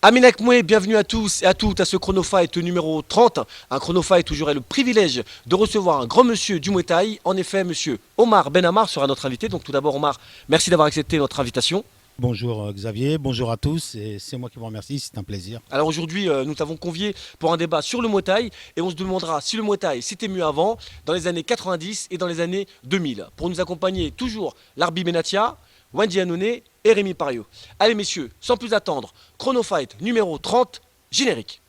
Aminak Moué, bienvenue à tous et à toutes à ce Chronofight numéro 30. Un Chronofight où j'aurai le privilège de recevoir un grand monsieur du Muay Thai. En effet, monsieur Omar Benhamar sera notre invité. Donc tout d'abord Omar, merci d'avoir accepté notre invitation. Bonjour Xavier, bonjour à tous, et c'est moi qui vous remercie, c'est un plaisir. Alors aujourd'hui, nous t'avons convié pour un débat sur le Muay Thai et on se demandera si le Muay Thai c'était mieux avant, dans les années 90 et dans les années 2000. Pour nous accompagner toujours Larbi Benatia, Wendy Hanoné et Rémi Pario. Allez messieurs, sans plus attendre, Chronofight numéro 30, générique.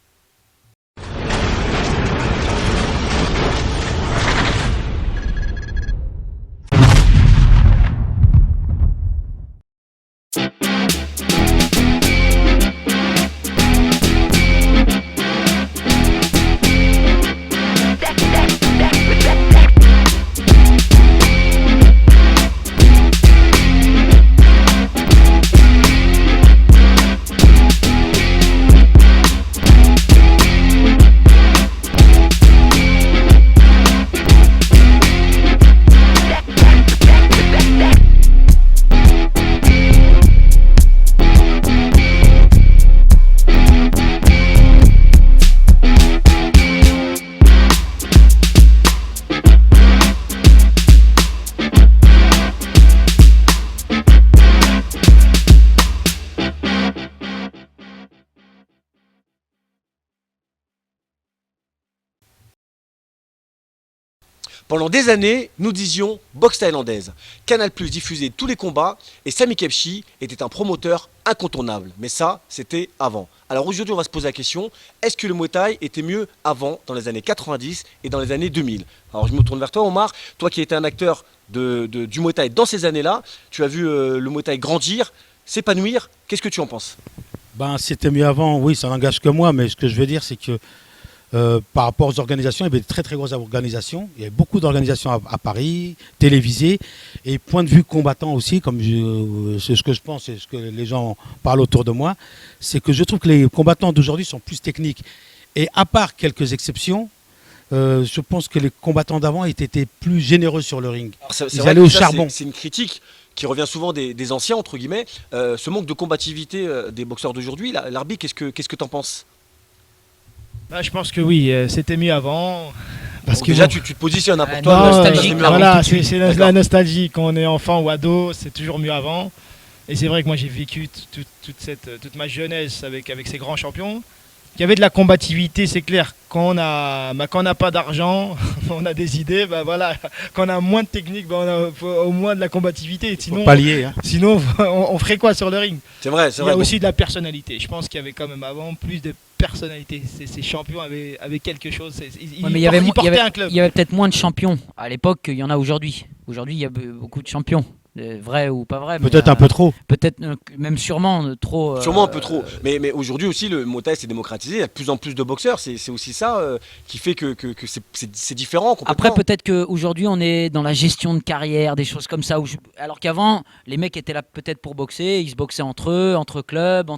Pendant des années, nous disions boxe thaïlandaise. Canal+ diffusait tous les combats et Sami Kepchi était un promoteur incontournable. Mais ça, c'était avant. Alors aujourd'hui, on va se poser la question, est-ce que le Muay Thai était mieux avant, dans les années 90 et dans les années 2000? Alors je me tourne vers toi Omar, toi qui étais un acteur du Muay Thai dans ces années-là, tu as vu le Muay Thai grandir, s'épanouir, qu'est-ce que tu en penses? C'était mieux avant, oui, ça n'engage que moi, mais ce que je veux dire, c'est que par rapport aux organisations, il y avait de très très grosses organisations. Il y avait beaucoup d'organisations à Paris, télévisées, et point de vue combattant aussi, c'est ce que je pense et ce que les gens parlent autour de moi, c'est que je trouve que les combattants d'aujourd'hui sont plus techniques. Et à part quelques exceptions, je pense que les combattants d'avant étaient plus généreux sur le ring. Ils allaient au charbon. C'est une critique qui revient souvent des anciens, entre guillemets. Ce manque de combativité des boxeurs d'aujourd'hui, Larbi, qu'est-ce que tu en penses? Je pense que oui, c'était mieux avant. Parce que déjà, tu te positionnes pour toi. Nostalgique. Voilà, c'est la nostalgie. Quand on est enfant ou ado, c'est toujours mieux avant. Et c'est vrai que moi, j'ai vécu toute ma jeunesse avec ces grands champions. Il y avait de la combativité, c'est clair. Quand on n'a pas d'argent, on a des idées, voilà. Quand on a moins de technique, on a au moins de la combativité. Sinon, sinon on ferait quoi sur le ring? C'est vrai. Il y a aussi de la personnalité. Je pense qu'il y avait quand même avant plus de personnalité. Ces champions avaient quelque chose. Ils portaient un club. Il y avait peut-être moins de champions à l'époque qu'il y en a aujourd'hui. Aujourd'hui, il y a beaucoup de champions. Vrai ou pas vrai, peut-être un peu trop. Peut-être même sûrement trop. Sûrement un peu trop. Mais aujourd'hui aussi, le Muay Thai s'est démocratisé. Il y a de plus en plus de boxeurs. C'est aussi ça qui fait que c'est différent. Après, peut-être qu'aujourd'hui, on est dans la gestion de carrière, des choses comme ça. Alors qu'avant, les mecs étaient là peut-être pour boxer. Ils se boxaient entre eux, entre clubs,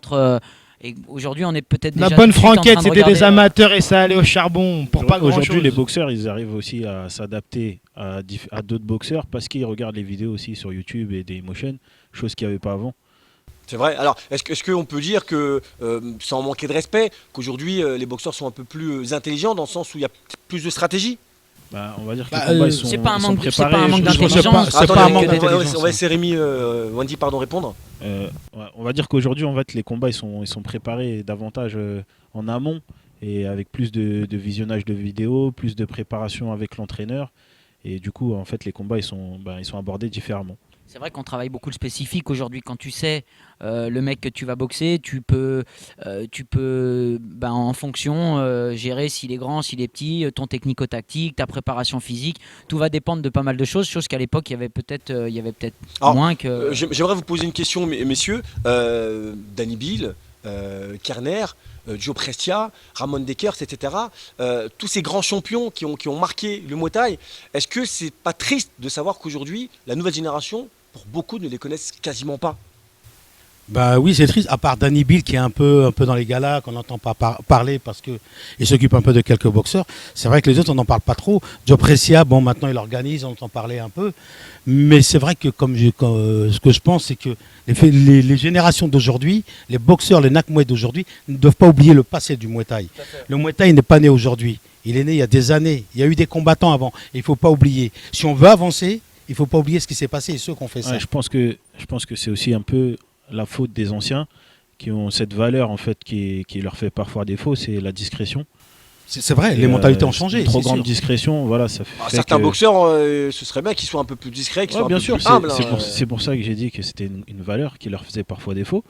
Et aujourd'hui, on est peut-être déjà. La bonne franquette, c'était des amateurs et ça allait au charbon pour pas grand-chose. Aujourd'hui, les boxeurs, ils arrivent aussi à s'adapter à d'autres boxeurs parce qu'ils regardent les vidéos aussi sur YouTube et Dailymotion, chose qu'il n'y avait pas avant. C'est vrai. Alors, est-ce qu'on peut dire que, sans manquer de respect, qu'aujourd'hui, les boxeurs sont un peu plus intelligents dans le sens où il y a plus de stratégie? On va dire que les combats, c'est pas un manque d'intelligence. d'intelligence. On va laisser Rémi, Wendy, répondre. On va dire qu'aujourd'hui, en fait, les combats, ils sont préparés davantage en amont et avec plus de visionnage de vidéos, plus de préparation avec l'entraîneur. Et du coup, en fait, les combats, ils sont abordés différemment. C'est vrai qu'on travaille beaucoup le spécifique aujourd'hui. Quand tu sais le mec que tu vas boxer, tu peux en fonction gérer s'il est grand, s'il est petit, ton technico-tactique, ta préparation physique. Tout va dépendre de pas mal de choses, chose qu'à l'époque il y avait peut-être moins que. J'aimerais vous poser une question, messieurs. Danny Bill, Kerner, Joe Prestia, Ramon Dekers, etc. Tous ces grands champions qui ont marqué le Muay Thai, est-ce que c'est pas triste de savoir qu'aujourd'hui, la nouvelle génération, pour beaucoup, ne les connaissent quasiment pas? Bah oui, c'est triste, à part Danny Bill qui est un peu dans les galas, qu'on n'entend pas parler parce qu'il s'occupe un peu de quelques boxeurs. C'est vrai que les autres, on n'en parle pas trop. Joe Precia, bon, maintenant il organise, on entend parler un peu. Mais c'est vrai que ce que je pense, c'est que les générations d'aujourd'hui, les boxeurs, les Nakmoué d'aujourd'hui, ne doivent pas oublier le passé du Muay Thai. Le Muay Thai n'est pas né aujourd'hui. Il est né il y a des années. Il y a eu des combattants avant. Et il ne faut pas oublier. Si on veut avancer, il ne faut pas oublier ce qui s'est passé et ceux qui ont fait ça. Ouais, je pense que c'est aussi un peu la faute des anciens qui ont cette valeur en fait qui leur fait parfois défaut, c'est la discrétion. C'est vrai, les mentalités ont changé. Une trop c'est grande sûr. discrétion, voilà, ça fait Certains que... boxeurs, ce serait bien qu'ils soient un peu plus discrets, qu'ils Ouais, soient bien un peu sûr, plus humbles. c'est pour ça que j'ai dit que c'était une valeur qui leur faisait parfois défaut.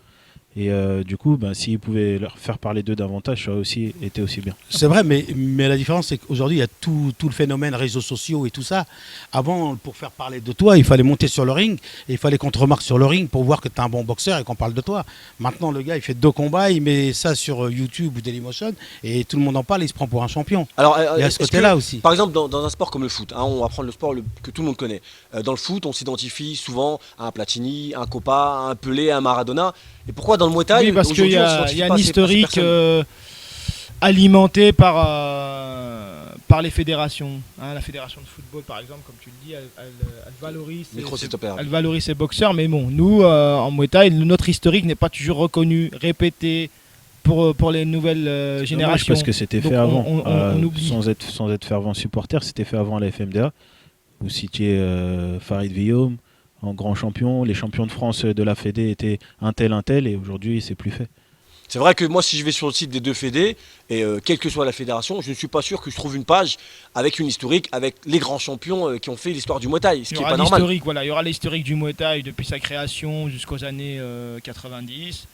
Et du coup, s'ils pouvaient leur faire parler d'eux davantage, ça aurait aussi été aussi bien. C'est vrai, mais la différence, c'est qu'aujourd'hui, il y a tout le phénomène réseaux sociaux et tout ça. Avant, pour faire parler de toi, il fallait monter sur le ring et il fallait qu'on te remarque sur le ring pour voir que tu es un bon boxeur et qu'on parle de toi. Maintenant, le gars, il fait 2 combats, il met ça sur YouTube ou Dailymotion et tout le monde en parle et il se prend pour un champion. Alors, Il y a ce côté-là aussi. Par exemple, dans un sport comme le foot, on va prendre le sport que tout le monde connaît. Dans le foot, on s'identifie souvent à un Platini, un Copa, à un Pelé, à un Maradona. Et pourquoi dans le Muay Thai, Oui, parce qu'il y a s'identifie un pas à ces historique personnes alimenté par les fédérations. La fédération de football, par exemple, comme tu le dis, elle valorise Micro, s'il te plaît. elle valorise ses boxeurs. Mais bon, nous, en Muay Thai, notre historique n'est pas toujours reconnu, répété pour les nouvelles Dommage générations. parce que c'était Donc fait avant, on oublie. sans être fervent supporter, c'était fait avant la FMDA. Vous citiez Farid Villaume en grand champion, les champions de France de la Fédé étaient un tel, et aujourd'hui c'est plus fait. C'est vrai que moi, si je vais sur le site des deux fédés, et quelle que soit la fédération, je ne suis pas sûr que je trouve une page avec une historique, avec les grands champions qui ont fait l'histoire du Muay Thai, ce Il y qui n'est aura pas normal. l'historique, voilà, il y aura l'historique du Muay Thai depuis sa création jusqu'aux années 90.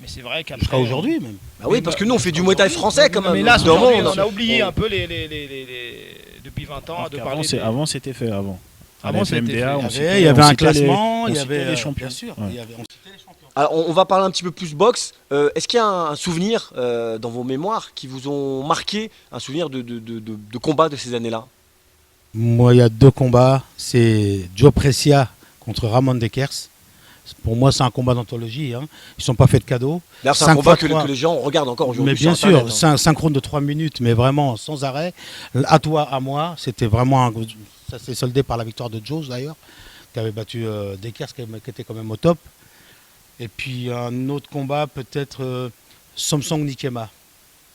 Mais c'est vrai qu'après. Jusqu'à aujourd'hui même. Bah oui, parce que nous, on fait du Muay Thai français quand même. Mais là, Au bout d'un aujourd'hui, moment, on a oublié un peu depuis 20 ans Alors de qu'avant, parler. avant c'était fait avant. À Avant, la c'était FMDA, fait. on Il citait- y avait on un citait classement, il y on citait avait les champions. bien sûr. Ouais. On citait les champions. Alors, on va parler un petit peu plus boxe. Est-ce qu'il y a un souvenir dans vos mémoires qui vous ont marqué, un souvenir de combat de ces années-là? Moi, il y a 2 combats. C'est Joe Precia contre Ramon Dekers. Pour moi, c'est un combat d'anthologie. Ils ne sont pas faits de cadeaux. D'ailleurs, c'est un 5 combat fois que 3. les gens regardent encore aujourd'hui. Mais bien sur sûr, Internet, hein. synchrone de 3 minutes, mais vraiment sans arrêt. À toi, à moi, c'était vraiment ça s'est soldé par la victoire de Joe d'ailleurs, qui avait battu Dekers, qui était quand même au top. Et puis un autre combat, peut-être Samsung Nikema.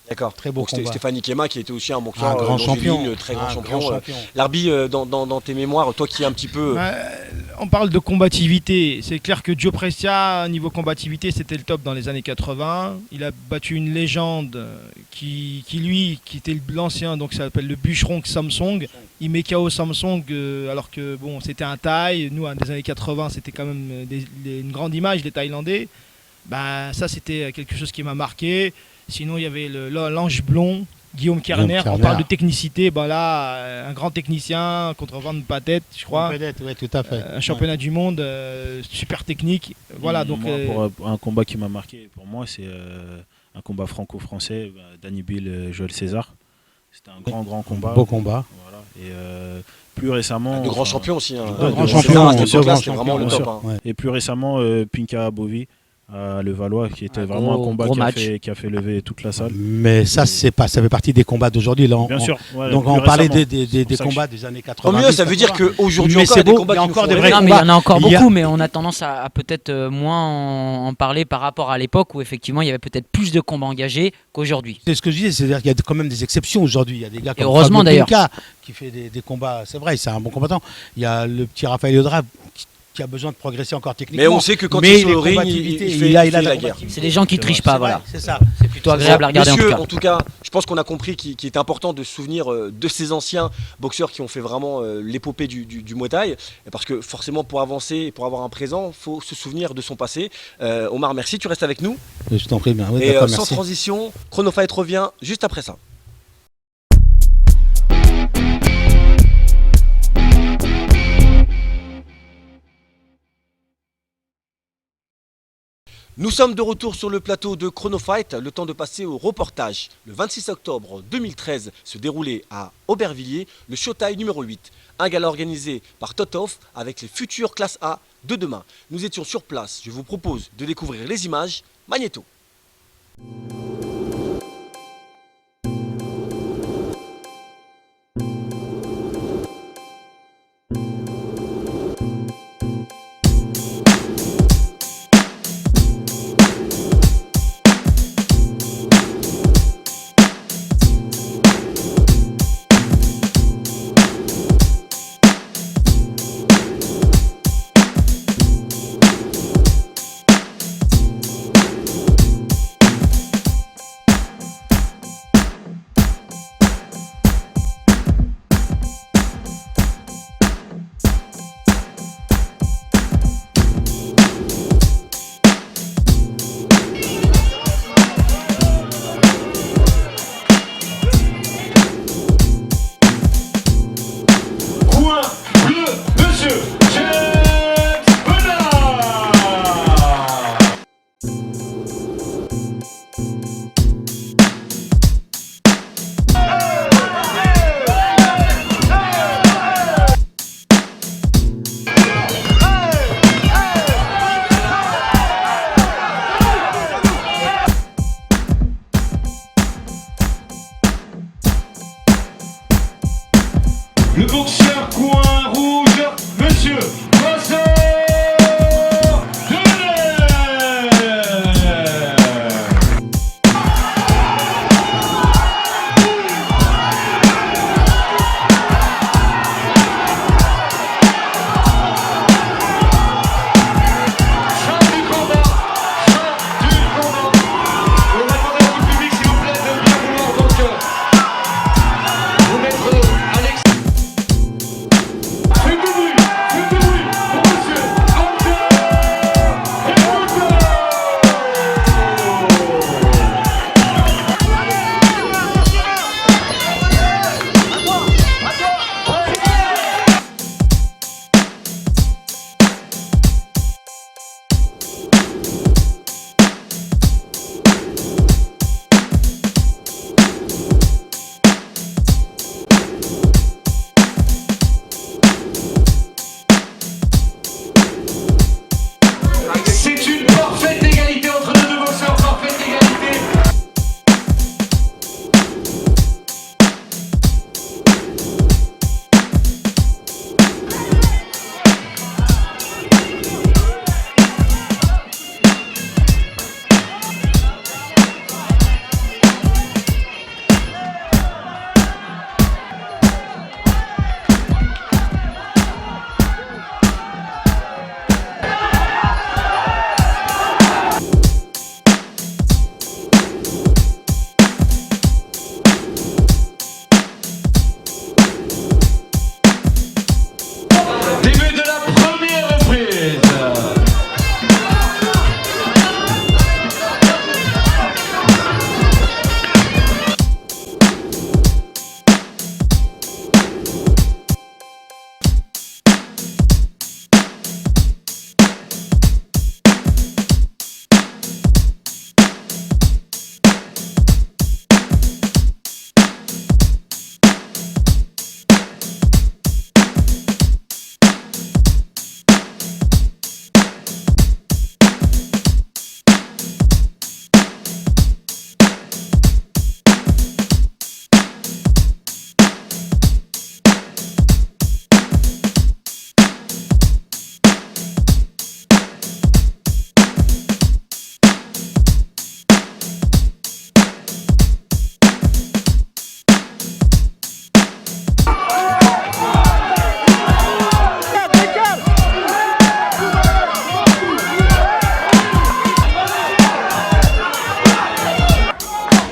D'accord. Très beau Donc, combat. Stéphane Ikema qui était aussi un boxeur Un grand champion. très grand Un champion. grand champion. L'arbi, dans tes mémoires, toi qui es un petit peu... On parle de combativité. C'est clair que Joe Precia, niveau combativité, c'était le top dans les années 80. Il a battu une légende qui était l'ancien, donc ça s'appelle le bûcheron Samsung. Il met KO Samsung alors que bon, c'était un Thaï. Nous, des années 80, c'était quand même une grande image, les Thaïlandais. Ça, c'était quelque chose qui m'a marqué. Sinon, il y avait l'ange blond, Guillaume Kerner. On parle de technicité. Là, un grand technicien contre Van Patet, je crois. Oui, tout à fait. Un championnat du monde, super technique. Voilà, donc. Moi, pour un combat qui m'a marqué, pour moi, c'est un combat franco-français, Danny Bill, Joël César. C'était un grand combat. Beau combat. Voilà. Et plus récemment. de grands champions aussi. de César, grands champions, à cette bien sûr, époque-là, grands c'était vraiment le champions, top. bien hein. sûr. Ouais. Et plus récemment, Pinka Bovy à Levallois, qui était Un vraiment gros- un combat gros qui a, match. qui a fait lever toute la salle. Mais ça, ça fait partie des combats d'aujourd'hui. Là, Bien sûr. Ouais, Donc plus on parlait récemment. des C'est pour ça que combats des années Tant 80. mieux, ça veut dire qu'aujourd'hui Mais encore, c'est il y a des beau, combats il y a qui nous encore font des rêver. vrais Non, mais il y en a encore Il y a- beaucoup, mais on a tendance à peut-être moins en parler par rapport à l'époque où effectivement il y avait peut-être plus de combats engagés qu'aujourd'hui. C'est ce que je disais, c'est-à-dire qu'il y a quand même des exceptions aujourd'hui. Il y a des gars comme heureusement, Fabio d'ailleurs. Pinca qui fait des combats. C'est vrai, c'est un bon combattant. Il y a le petit Raphaël Yodra qui a besoin de progresser encore techniquement. Mais on sait que quand Mais il est sur les le ring, combativités, il fait il a la la guerre. C'est des gens qui C'est trichent vrai, pas, C'est voilà. vrai, c'est ça. C'est plutôt agréable à regarder Messieurs, en tout cas. je pense qu'on a compris qu'il est important de se souvenir de ces anciens boxeurs qui ont fait vraiment l'épopée du Muay Thai. Parce que forcément, pour avancer et pour avoir un présent, il faut se souvenir de son passé. Omar, merci, tu restes avec nous. Je t'en prie bien. Oui, Et d'accord, sans merci. transition, Chronofight revient juste après ça. Nous sommes de retour sur le plateau de Chronofight, le temps de passer au reportage. Le 26 octobre 2013 se déroulait à Aubervilliers le Showtime numéro 8, un gala organisé par Totov avec les futures classes A de demain. Nous étions sur place. Je vous propose de découvrir les images. Magnéto. Le boxeur coin rouge, monsieur Vincent C'est une parfaite égalité entre les deux boxeurs, parfaite égalité. Début de la première reprise.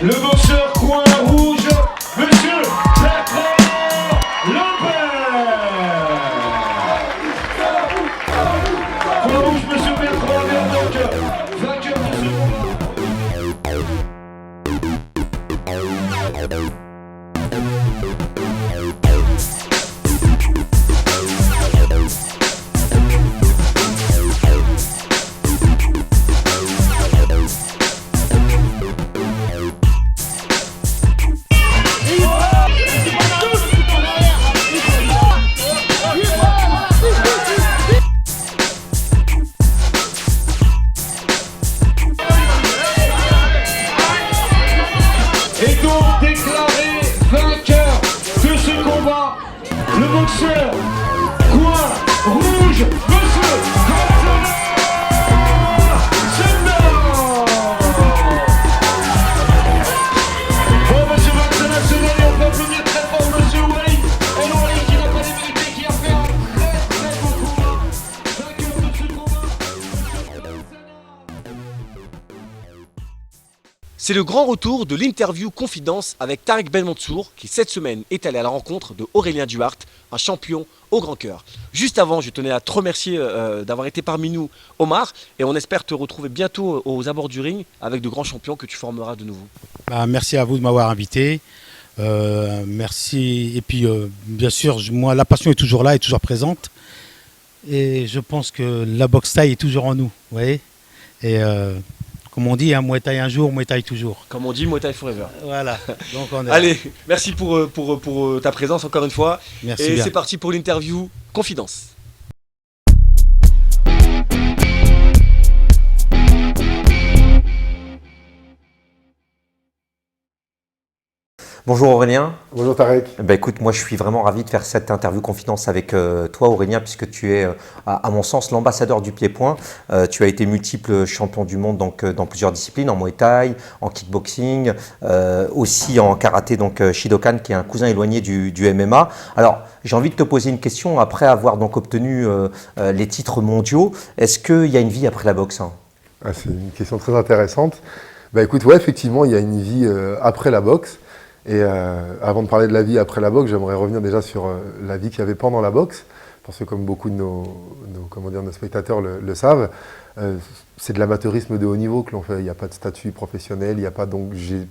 Le boxeur coin rouge, monsieur Bertrand Lambert. Coin rouge, monsieur Bertrand Lambert, donc vainqueur de ce combat. boxeur. Coin rouge, monsieur Valentin Senna. Bon, monsieur Valentin Senna, on peut applaudir très fort monsieur Wally. Et Wally qui n'a pas démérité, qui a fait un très beau combat. Vainqueur de ce combat. C'est le grand retour de l'interview Confidence avec Tarek Ben Mansour qui cette semaine est allé à la rencontre de Aurélien Duhart, un champion au grand cœur. Juste avant, je tenais à te remercier d'avoir été parmi nous, Omar, et on espère te retrouver bientôt aux abords du ring avec de grands champions que tu formeras de nouveau. Bah, merci à vous de m'avoir invité. Merci. Et puis, bien sûr, moi, la passion est toujours là, est toujours présente. Et je pense que la boxe thaï est toujours en nous. Vous voyez. Et comme on dit, hein, Muay Thai un jour, Muay Thai toujours. Comme on dit, Muay Thai Forever. Voilà. Donc on est Allez, merci pour ta présence encore une fois. Merci Et bien. c'est parti pour l'interview Confidence. Bonjour Aurélien. Bonjour Tarek. Écoute, moi je suis vraiment ravi de faire cette interview confidence avec toi Aurélien, puisque tu es à mon sens l'ambassadeur du pied-point. Tu as été multiple champion du monde donc, dans plusieurs disciplines, en Muay Thai, en kickboxing, aussi en karaté, donc Shidokan qui est un cousin éloigné du MMA. Alors j'ai envie de te poser une question après avoir donc obtenu les titres mondiaux. Est-ce qu'il y a une vie après la boxe, hein? C'est une question très intéressante. Écoute, ouais, effectivement, il y a une vie après la boxe. Et avant de parler de la vie après la boxe, j'aimerais revenir déjà sur la vie qu'il y avait pendant la boxe, parce que comme beaucoup de nos spectateurs le savent, c'est de l'amateurisme de haut niveau que l'on fait. Il n'y a pas de statut professionnel, il n'y a pas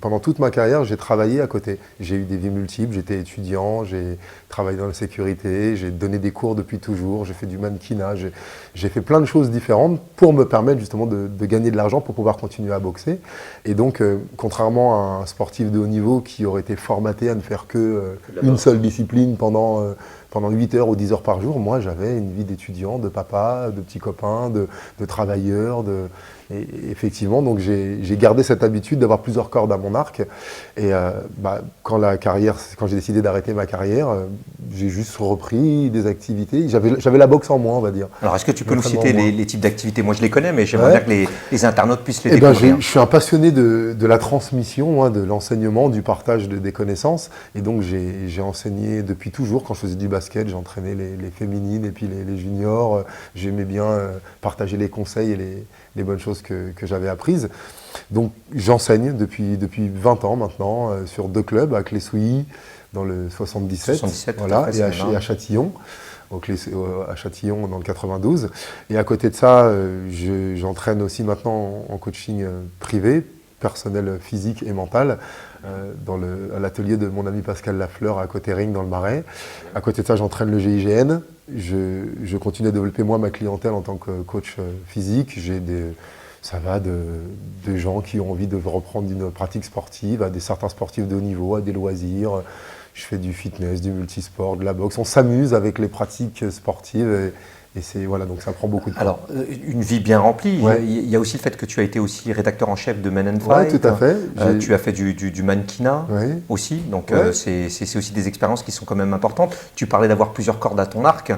pendant toute ma carrière, j'ai travaillé à côté. J'ai eu des vies multiples, j'étais étudiant, j'ai travaillé dans la sécurité, j'ai donné des cours depuis toujours, j'ai fait du mannequinat, j'ai fait plein de choses différentes pour me permettre justement de gagner de l'argent pour pouvoir continuer à boxer. Et donc, contrairement à un sportif de haut niveau qui aurait été formaté à ne faire que une seule discipline pendant 8 heures ou 10 heures par jour, moi j'avais une vie d'étudiant, de papa, de petit copain, de travailleur. Et effectivement, donc j'ai gardé cette habitude d'avoir plusieurs cordes à mon arc. Et quand j'ai décidé d'arrêter ma carrière, j'ai juste repris des activités. J'avais la boxe en moi, on va dire. Alors est-ce que tu peux nous citer les types d'activités? Moi je les connais, mais j'aimerais bien que les internautes puissent les découvrir. Je suis un passionné de la transmission, de l'enseignement, du partage des connaissances. Et donc j'ai enseigné depuis toujours. Quand je faisais du basket, j'entraînais les féminines et puis les juniors. J'aimais bien partager les conseils et les bonnes choses que j'avais apprises. Donc j'enseigne depuis 20 ans maintenant sur 2 clubs, à Clé-Souilly dans le 77 voilà, et à Châtillon. À Châtillon dans le 92. Et à côté de ça, j'entraîne aussi maintenant en coaching privé, personnel physique et mental, à l'atelier de mon ami Pascal Lafleur à Côté-Ring dans le Marais. À côté de ça, j'entraîne le GIGN. Je continue à développer moi ma clientèle en tant que coach physique. Ça va de gens qui ont envie de reprendre une pratique sportive, à certains sportifs de haut niveau, à des loisirs. Je fais du fitness, du multisport, de la boxe. On s'amuse avec les pratiques sportives et donc ça prend beaucoup de temps. Alors, une vie bien remplie. Ouais. Il y a aussi le fait que tu as été aussi rédacteur en chef de Men and Ouais, Fight. tout à fait. Tu as fait du mannequinat aussi. Donc, c'est aussi des expériences qui sont quand même importantes. Tu parlais d'avoir plusieurs cordes à ton arc.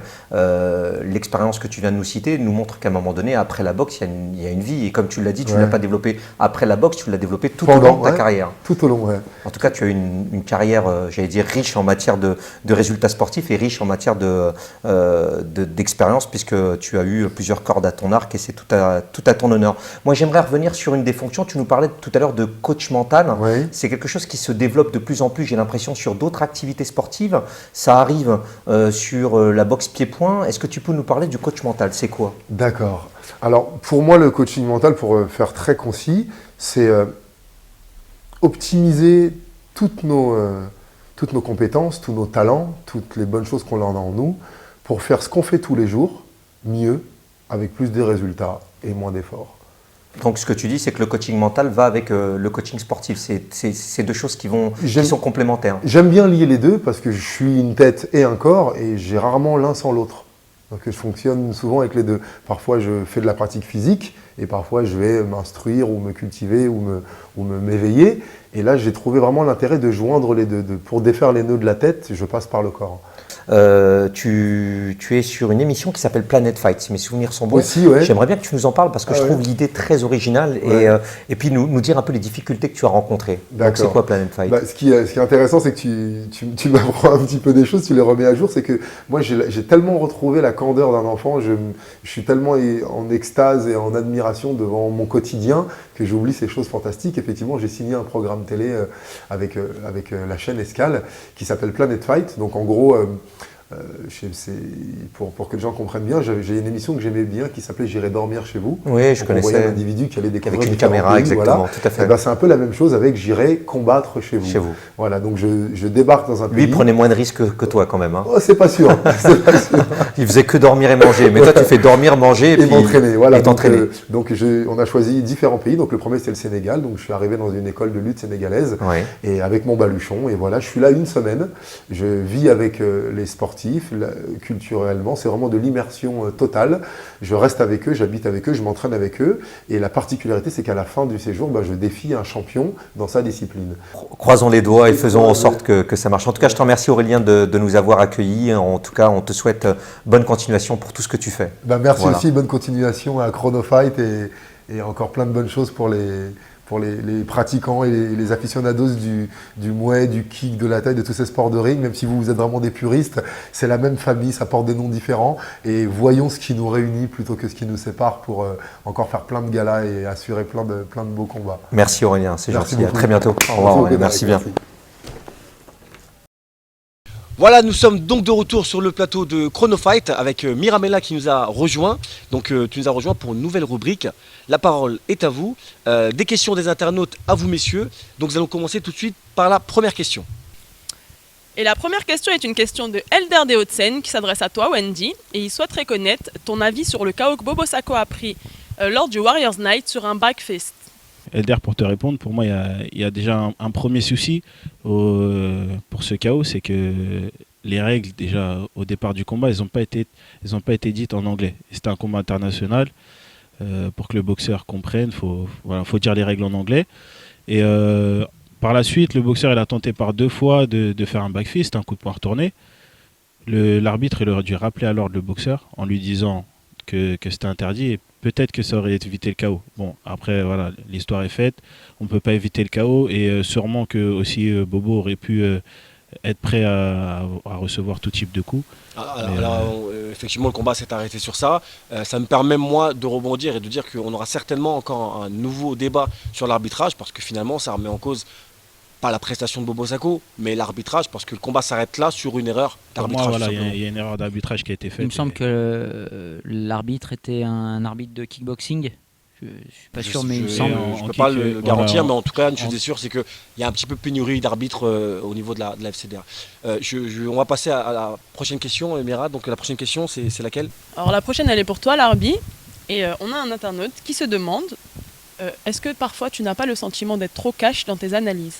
L'expérience que tu viens de nous citer nous montre qu'à un moment donné, après la boxe, il y a une vie. Et comme tu l'as dit, tu ne l'as pas développée après la boxe, tu l'as développée tout au long de ta carrière. Tout au long, ouais. En tout cas, tu as une carrière, j'allais dire, riche en matière de résultats sportifs et riche en matière d'expérience, puisque tu as eu plusieurs cordes à ton arc et c'est tout à ton honneur. Moi, j'aimerais revenir sur une des fonctions. Tu nous parlais tout à l'heure de coach mental. Oui. C'est quelque chose qui se développe de plus en plus, j'ai l'impression, sur d'autres activités sportives. Ça arrive sur la boxe pied-point. Est-ce que tu peux nous parler du coach mental? C'est quoi? D'accord. Alors, pour moi, le coaching mental, pour faire très concis, c'est optimiser toutes nos compétences, tous nos talents, toutes les bonnes choses qu'on a en nous, pour faire ce qu'on fait tous les jours, mieux, avec plus de résultats et moins d'efforts. Donc ce que tu dis, c'est que le coaching mental va avec le coaching sportif. C'est deux choses qui sont complémentaires. J'aime bien lier les deux parce que je suis une tête et un corps et j'ai rarement l'un sans l'autre. Donc je fonctionne souvent avec les deux. Parfois je fais de la pratique physique et parfois je vais m'instruire ou me cultiver ou m'éveiller. Et là j'ai trouvé vraiment l'intérêt de joindre les deux. Pour défaire les nœuds de la tête, je passe par le corps. Tu es sur une émission qui s'appelle Planet Fight, si mes souvenirs sont bons. Aussi, ouais. J'aimerais bien que tu nous en parles parce que je Ah trouve ouais. l'idée très originale Ouais. et puis nous dire un peu les difficultés que tu as rencontrées. Donc D'accord. c'est quoi Planet Fight? Ce qui est intéressant, c'est que tu m'apprends un petit peu des choses, tu les remets à jour. C'est que moi, j'ai tellement retrouvé la candeur d'un enfant, je suis tellement en extase et en admiration devant mon quotidien que j'oublie ces choses fantastiques. Effectivement, j'ai signé un programme télé avec la chaîne Escale qui s'appelle Planet Fight. Donc en gros, pour que les gens comprennent bien, j'ai une émission que j'aimais bien qui s'appelait J'irai dormir chez vous. Oui, je Donc, on voyait un connaissais. individu qui allait découvrir Avec une différents caméra, pays, exactement, voilà. tout à fait. Et ben, c'est un peu la même chose avec J'irai combattre chez vous. Chez vous. Voilà, donc je débarque dans un Lui, il pays. prenait moins de risques que toi quand même. Hein. Oh, c'est pas sûr. C'est pas sûr. Il faisait que dormir et manger. Mais toi, tu fais dormir, manger et, Et puis m'entraîner. Voilà. et t'entraîner. On a choisi différents pays. Donc le premier c'est le Sénégal. Donc je suis arrivé dans une école de lutte sénégalaise Ouais. et avec mon baluchon. Et voilà, je suis là une semaine. Je vis avec les sportifs culturellement. C'est vraiment de l'immersion totale. Je reste avec eux, j'habite avec eux, je m'entraîne avec eux. Et la particularité c'est qu'à la fin du séjour, je défie un champion dans sa discipline. Croisons les doigts et faisons en sorte que ça marche. En tout cas, je te remercie Aurélien de nous avoir accueillis. En tout cas, on te souhaite bonne continuation pour tout ce que tu fais. Merci Voilà. aussi, bonne continuation à Chronofight et encore plein de bonnes choses pour les pratiquants et les aficionados du mouet, du kick, de la taille, de tous ces sports de ring. Même si vous êtes vraiment des puristes, c'est la même famille, ça porte des noms différents. Et voyons ce qui nous réunit plutôt que ce qui nous sépare pour encore faire plein de galas et assurer plein de beaux combats. Merci Aurélien, c'est Merci gentil. À beaucoup. très bientôt. Au revoir Aurélien. Merci bien. Voilà, nous sommes donc de retour sur le plateau de Chronofight avec Miramela qui nous a rejoint. Donc tu nous as rejoint pour une nouvelle rubrique. La parole est à vous. Des questions des internautes à vous messieurs. Donc nous allons commencer tout de suite par la première question. Et la première question est une question de Elder des Hauts-de-Seine qui s'adresse à toi Wendy et il souhaiterait connaître ton avis sur le chaos que Bobo Sacco a pris lors du Warriors Night sur un backfist. Elder, pour te répondre, pour moi, il y a déjà un premier souci pour ce chaos, c'est que les règles, déjà, au départ du combat, elles n'ont pas été dites en anglais. C'était un combat international. Pour que le boxeur comprenne, faut dire les règles en anglais. Et par la suite, le boxeur il a tenté par 2 fois de faire un backfist, un coup de poing retourné. L'arbitre il aurait dû rappeler à l'ordre le boxeur en lui disant que c'était interdit et peut-être que ça aurait évité le chaos. Bon, après, voilà, l'histoire est faite, on ne peut pas éviter le chaos et sûrement que aussi Bobo aurait pu être prêt à recevoir tout type de coups. Effectivement, le combat s'est arrêté sur ça. Ça me permet, moi, de rebondir et de dire qu'on aura certainement encore un nouveau débat sur l'arbitrage parce que finalement, ça remet en cause pas la prestation de Bobo Sacco, mais l'arbitrage, parce que le combat s'arrête là sur une erreur Pour d'arbitrage. moi, voilà, tout simplement. il y a une erreur d'arbitrage qui a été faite. Il me semble que l'arbitre était un arbitre de kickboxing. Je ne suis pas sûr, mais il me semble. Je en peux pas kick, le voilà, garantir, mais en tout cas, une en- chose est sûre, c'est qu'il y a un petit peu pénurie d'arbitres au niveau de la FCDA. On va passer à la prochaine question, Mira. Donc la prochaine question, c'est laquelle? Alors la prochaine elle est pour toi Larbi et on a un internaute qui se demande est-ce que parfois tu n'as pas le sentiment d'être trop cash dans tes analyses?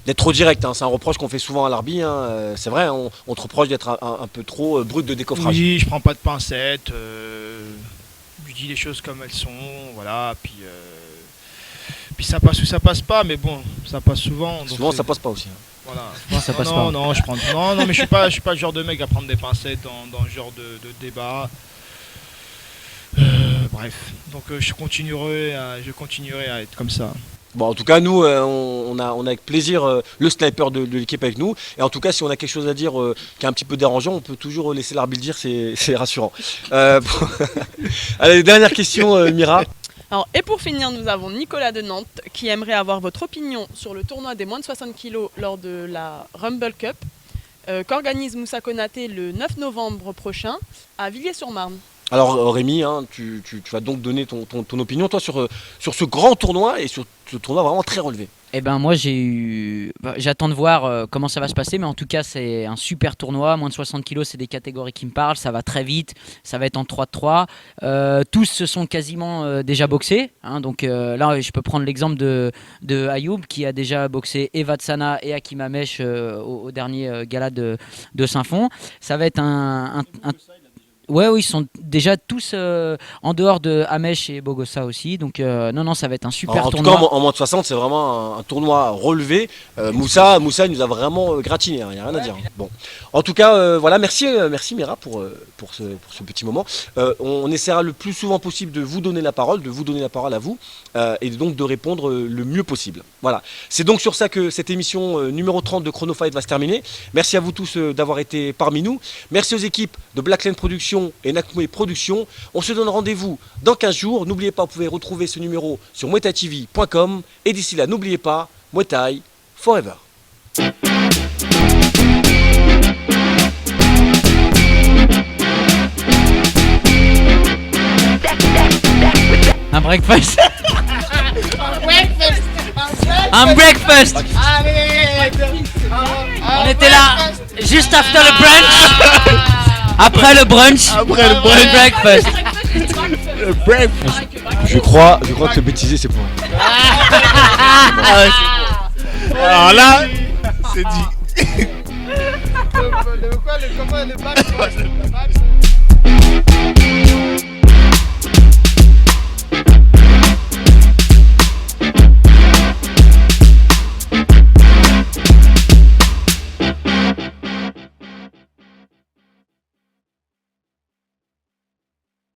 D'être trop direct, hein. C'est un reproche qu'on fait souvent à l'arbitre. C'est vrai, on te reproche d'être un peu trop brut de décoffrage. Oui, je prends pas de pincettes, je dis les choses comme elles sont, voilà, puis ça passe ou ça passe pas, mais bon, ça passe souvent. donc Souvent, c'est- ça passe pas aussi. Voilà. Non, ça passe non, pas. non, non, mais je suis pas le genre de mec à prendre des pincettes dans ce genre de débat. Bref, donc je continuerai à être comme ça. Bon, en tout cas, nous, on a avec plaisir le sniper de l'équipe avec nous. Et en tout cas, si on a quelque chose à dire qui est un petit peu dérangeant, on peut toujours laisser l'arbitre dire, c'est rassurant. Allez, dernière question, Mira. Alors, et pour finir, nous avons Nicolas de Nantes qui aimerait avoir votre opinion sur le tournoi des moins de 60 kg lors de la Rumble Cup qu'organise Moussa Konaté le 9 novembre prochain à Villiers-sur-Marne. Alors, Rémi, hein, tu vas donc donner ton opinion, toi, sur ce grand tournoi et sur ce tournoi vraiment très relevé. Eh ben moi j'attends de voir comment ça va se passer, mais en tout cas c'est un super tournoi, moins de 60 kilos, c'est des catégories qui me parlent, ça va très vite, ça va être en 3-3, tous se sont quasiment déjà boxés, hein, donc là je peux prendre l'exemple de Ayoub qui a déjà boxé Eva Tsana et Hakim Amesh au dernier gala de Saint-Fond. Ça va être Ouais, oui, ils sont déjà tous en dehors de Amesh et Bogossa aussi. Donc, non, ça va être un super En tout tournoi. cas, en moins de 60, c'est vraiment un tournoi relevé. Moussa, il nous a vraiment gratiné, il n'y a rien à dire. Bon. En tout cas, voilà, merci Mira pour ce petit moment. On essaiera le plus souvent possible de vous donner la parole à vous, et donc de répondre le mieux possible. Voilà. C'est donc sur ça que cette émission numéro 30 de Chrono Fight va se terminer. Merci à vous tous d'avoir été parmi nous. Merci aux équipes de Blackland Productions et Nakmue Productions. On se donne rendez-vous dans 15 jours. N'oubliez pas, vous pouvez retrouver ce numéro sur muaythaitv.com. Et d'ici là, n'oubliez pas, Muay Thai Forever. Un breakfast. Un breakfast. On était là juste after le brunch. Après le brunch. Breakfast. Je crois que le bêtisier, c'est pour moi. Alors là, c'est dit. Le bac